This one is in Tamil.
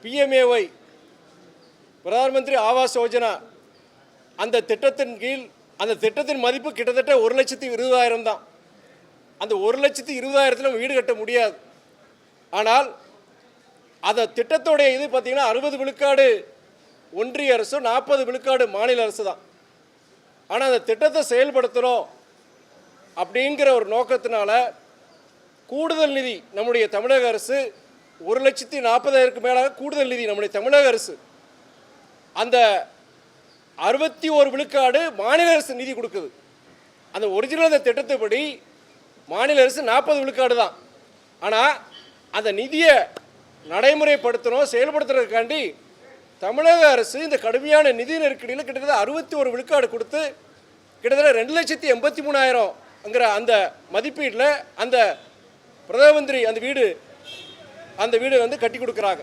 பிஎம்ஏஒய் பிரதான் மந்திரி ஆவாஸ் யோஜனா அந்த திட்டத்தின் கீழ் அந்த திட்டத்தின் மதிப்பு கிட்டத்தட்ட 1,20,000 தான். அந்த 1,20,000 வீடு கட்ட முடியாது. ஆனால் அந்த திட்டத்தோடைய இது பார்த்திங்கன்னா 60 விழுக்காடு ஒன்றிய அரசு, 40 விழுக்காடு மாநில அரசு தான். ஆனால் அந்த திட்டத்தை செயல்படுத்தணும் அப்படிங்கிற ஒரு நோக்கத்தினால கூடுதல் நிதி நம்முடைய தமிழக அரசு 1,40,000க்கு மேலாக கூடுதல் நிதி நம்முடைய தமிழக அரசு அந்த 61 விழுக்காடு மாநில அரசு நிதி கொடுக்குது. அந்த ஒரிஜினல் அந்த திட்டத்தைப்படி மாநில அரசு 40 விழுக்காடு தான். ஆனால் அந்த நிதியை நடைமுறைப்படுத்தணும், செயல்படுத்துறதுக்காண்டி தமிழக அரசு இந்த கடுமையான நிதி நெருக்கடியில் கிட்டத்தட்ட 61 விழுக்காடு கொடுத்து கிட்டத்தட்ட 2,83,000ங்கிற அந்த மதிப்பீட்டில் அந்த பிரதம மந்திரி அந்த வீடு வந்து கட்டி கொடுக்குறாங்க.